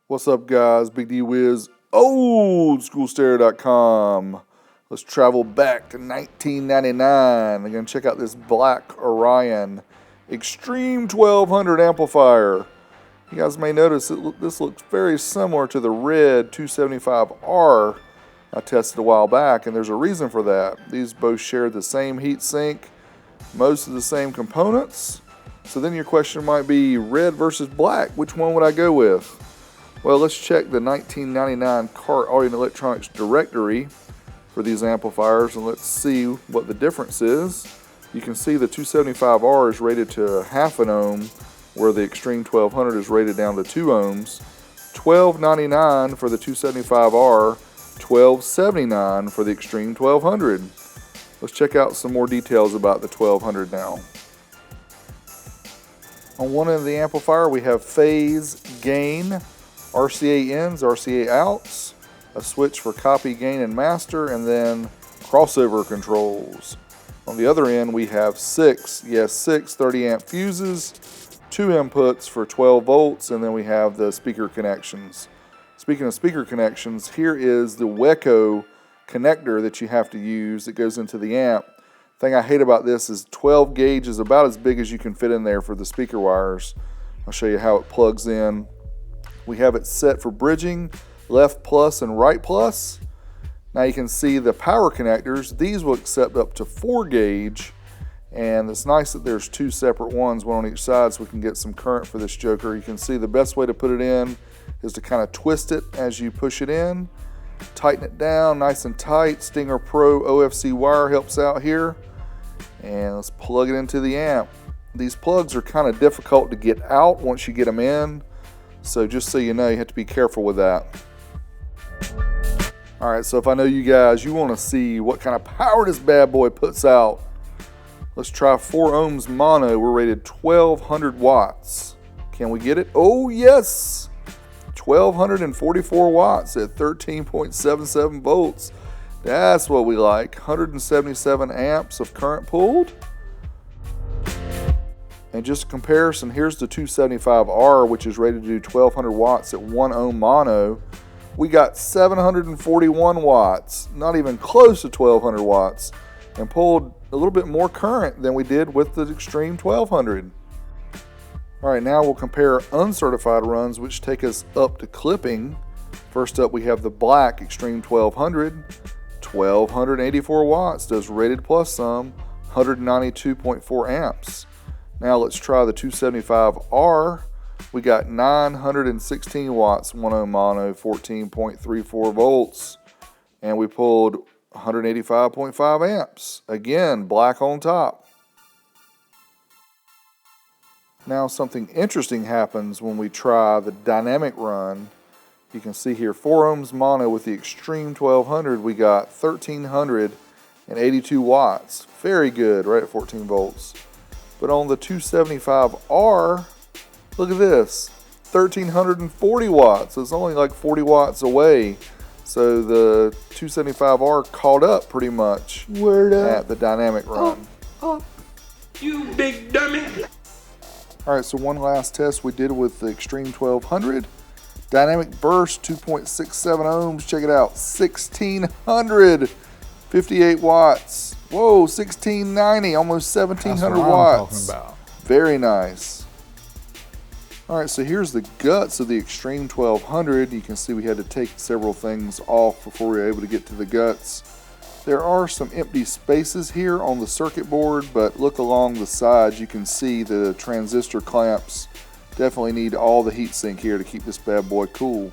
What's up, guys? Big D Wiz, oldschoolstereo.com. Let's travel back to 1999. Again, check out this black Orion XTREME 1200 amplifier. You guys may notice this looks very similar to the red 275R I tested a while back, and there's a reason for that. These both share the same heat sink, most of the same components. So then your question might be red versus black. Which one would I go with? Well, let's check the 1999 CART Audio and Electronics directory for these amplifiers, and let's see what the difference is. You can see the 275R is rated to half an ohm, where the XTREME 1200 is rated down to 2 ohms. $12.99 for the 275R, $12.79 for the XTREME 1200. Let's check out some more details about the 1200 now. On one end of the amplifier we have phase, gain, RCA ins, RCA outs, a switch for copy, gain, and master, and then crossover controls. On the other end we have six 30 amp fuses, 2 inputs for 12 volts, and then we have the speaker connections. Speaking of speaker connections, here is the Weco connector that you have to use that goes into the amp. The thing I hate about this is 12 gauge is about as big as you can fit in there for the speaker wires. I'll show you how it plugs in. We have it set for bridging, left plus and right plus. Now you can see the power connectors. These will accept up to 4 gauge, and it's nice that there's 2 separate ones, one on each side, so we can get some current for this joker. You can see the best way to put it in is to kind of twist it as you push it in. Tighten it down nice and tight. Stinger Pro OFC wire helps out here. And let's plug it into the amp. These plugs are kind of difficult to get out once you get them in. So just so you know, you have to be careful with that. Alright, so if I know you guys, you want to see what kind of power this bad boy puts out. Let's try 4 ohms mono. We're rated 1200 watts. Can we get it? Oh yes! 1244 watts at 13.77 volts. That's what we like. 177 amps of current pulled. And just a comparison, here's the 275R, which is rated to do 1200 watts at 1 ohm mono. We got 741 watts, not even close to 1200 watts, and pulled a little bit more current than we did with the XTREME 1200. All right, now we'll compare uncertified runs, which take us up to clipping. First up, we have the black XTREME 1200, 1284 watts, does rated plus some, 192.4 amps. Now let's try the 275R. We got 916 watts, 1 ohm mono, 14.34 volts, and we pulled 185.5 amps. Again, black on top. Now something interesting happens when we try the dynamic run. You can see here 4 ohms mono with the XTREME 1200, we got 1382 watts. Very good, right at 14 volts. But on the 275R, look at this, 1340 watts. It's only like 40 watts away. So the 275R caught up pretty much at the dynamic run. You big dummy. All right, so one last test we did with the XTREME 1200. Dynamic burst, 2.67 ohms. Check it out, 1658 watts. Whoa, 1690, almost 1700 watts. Talking about. Very nice. All right, so here's the guts of the XTREME 1200. You can see we had to take several things off before we were able to get to the guts. There are some empty spaces here on the circuit board, but look along the sides. You can see the transistor clamps definitely need all the heatsink here to keep this bad boy cool.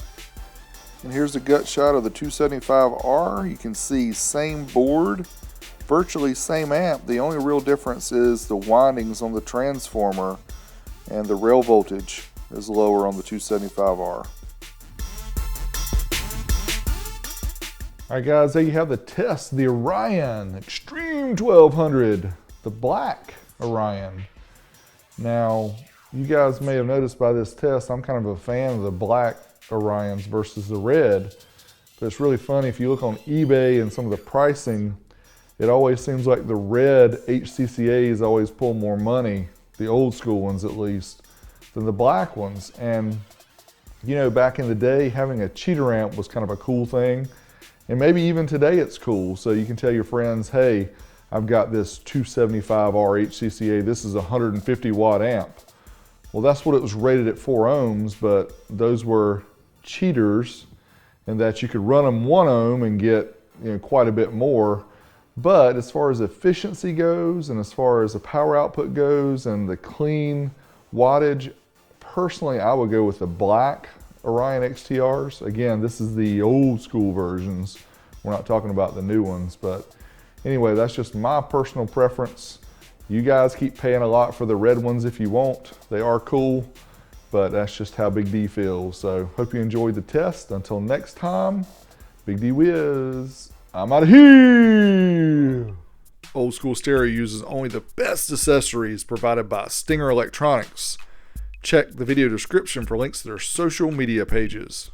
And here's the gut shot of the 275R. You can see same board, virtually same amp. The only real difference is the windings on the transformer, and the rail voltage is lower on the 275R. All right, guys, there you have the test, the Orion XTREME 1200, the black Orion. Now, you guys may have noticed by this test, I'm kind of a fan of the black Orions versus the red. But it's really funny, if you look on eBay and some of the pricing, it always seems like the red HCCAs always pull more money, the old school ones at least, than the black ones. And You know, back in the day, having a cheater amp was kind of a cool thing. And maybe even today it's cool. So you can tell your friends, hey, I've got this 275R HCCA. This is a 150 watt amp. Well, that's what it was rated at 4 ohms, but those were cheaters, and that you could run them 1 ohm and get, you know, quite a bit more. But as far as efficiency goes, and as far as the power output goes, and the clean wattage, personally, I would go with the black Orion XTRs. Again, this is the old school versions. We're not talking about the new ones, but anyway, that's just my personal preference. You guys keep paying a lot for the red ones if you want. They are cool, but that's just how Big D feels. So hope you enjoyed the test. Until next time, Big D Wiz, I'm out of here. Old School Stereo uses only the best accessories provided by Stinger Electronics. Check the video description for links to their social media pages.